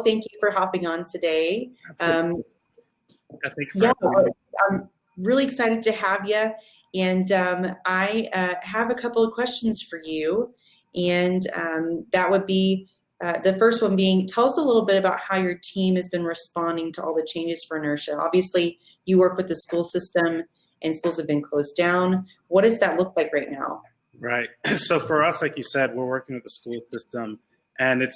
thank you for hopping on today. Absolutely. Yeah, I'm really excited to have you. And I have a couple of questions for you. And that would be the first one being, tell us a little bit about how your team has been responding to all the changes for Inertia. Obviously, you work with the school system and schools have been closed down. What does that look like right now? Right. So for us, like you said, we're working with the school system, and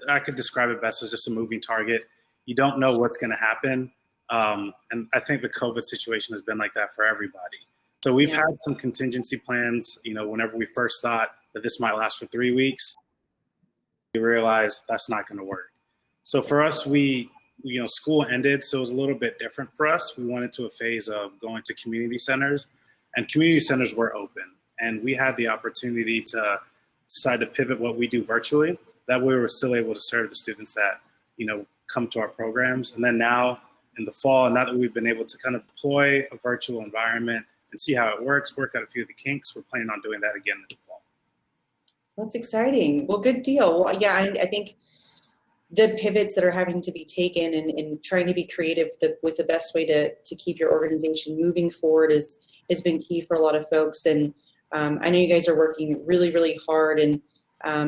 I could describe it best as just a moving target. You don't know what's going to happen. And I think the COVID situation has been like that for everybody. So we've had some contingency plans, whenever we first thought that this might last for 3 weeks, we realized that's not going to work. So for us, school ended, so it was a little bit different for us. We went into a phase of going to community centers, and community centers were open. And we had the opportunity to decide to pivot what we do virtually. That way we were still able to serve the students that, come to our programs. And then now in the fall, now that we've been able to kind of deploy a virtual environment and see how it works, work out a few of the kinks, we're planning on doing that again in the fall. That's exciting. Well, good deal. Well, yeah, I think the pivots that are having to be taken and trying to be creative with the best way to keep your organization moving forward has been key for a lot of folks. And I know you guys are working really, really hard. And, I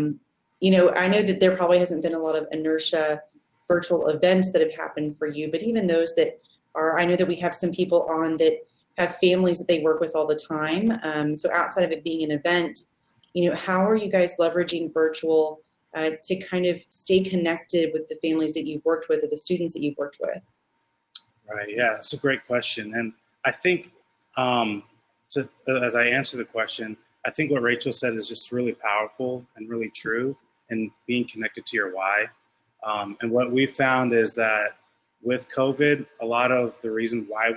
know that there probably hasn't been a lot of Inertia virtual events that have happened for you, but even those that are, I know that we have some people on that have families that they work with all the time. So outside of it being an event, how are you guys leveraging virtual to kind of stay connected with the families that you've worked with or the students that you've worked with? Right, yeah, it's a great question. And I think as I answer the question, I think what Rachel said is just really powerful and really true, and being connected to your why. And what we found is that with COVID, a lot of the reason why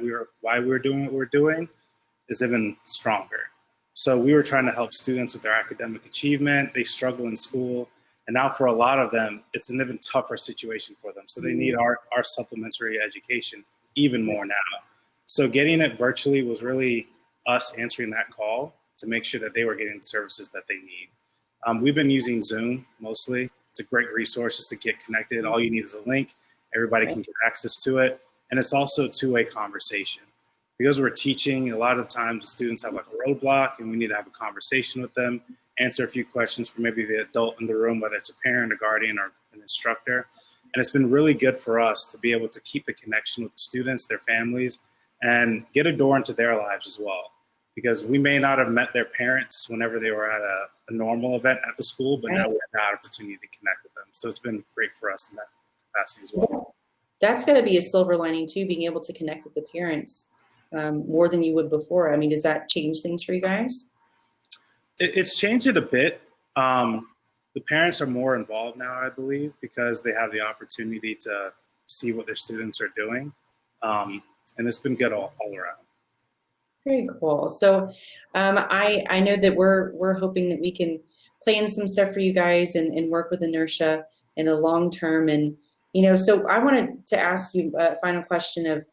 we're doing what we're doing is even stronger. So we were trying to help students with their academic achievement. They struggle in school. And now for a lot of them, it's an even tougher situation for them. So they need our supplementary education even more now. So getting it virtually was really us answering that call to make sure that they were getting the services that they need. We've been using Zoom mostly. It's a great resource just to get connected. All you need is a link. Everybody can get access to it. And it's also a two-way conversation. Because we're teaching, a lot of times the students have like a roadblock and we need to have a conversation with them, answer a few questions for maybe the adult in the room, whether it's a parent, a guardian, or an instructor. And it's been really good for us to be able to keep the connection with the students, their families, and get a door into their lives as well. Because we may not have met their parents whenever they were at a normal event at the school, but now we have that opportunity to connect with them. So it's been great for us in that capacity as well. That's got to be a silver lining too, being able to connect with the parents more than you would before. I mean, does that change things for you guys? It's changed it a bit. The parents are more involved now, I believe, because they have the opportunity to see what their students are doing. And it's been good all around. Very cool. So I know that we're hoping that we can plan some stuff for you guys and work with Inertia in the long term. And, so I wanted to ask you a final question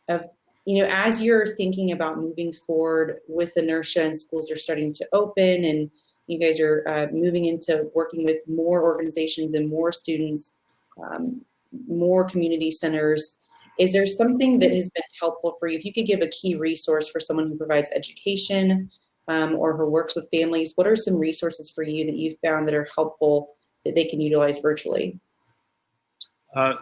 of as you're thinking about moving forward with Inertia and schools are starting to open and you guys are moving into working with more organizations and more students, more community centers, is there something that has been helpful for you? If you could give a key resource for someone who provides education or who works with families, what are some resources for you that you've found that are helpful that they can utilize virtually?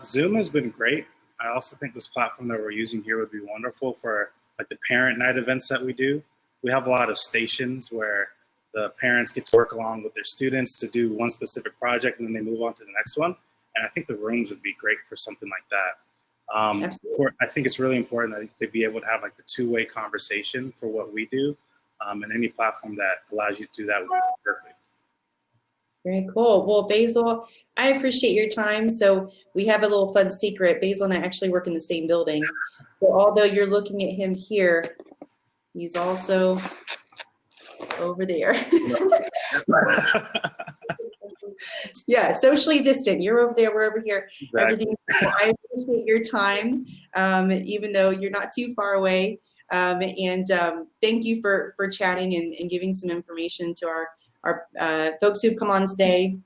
Zoom has been great. I also think this platform that we're using here would be wonderful for like the parent night events that we do. We have a lot of stations where the parents get to work along with their students to do one specific project and then they move on to the next one. And I think the rooms would be great for something like that. I think it's really important that they be able to have like the two-way conversation for what we do, and any platform that allows you to do that would be perfect. Very cool. Well, Basil, I appreciate your time. So we have a little fun secret. Basil and I actually work in the same building. So although you're looking at him here, he's also over there. Yeah, socially distant. You're over there, we're over here. Exactly. I appreciate your time, even though you're not too far away. And thank you for chatting and giving some information to our folks who've come on today.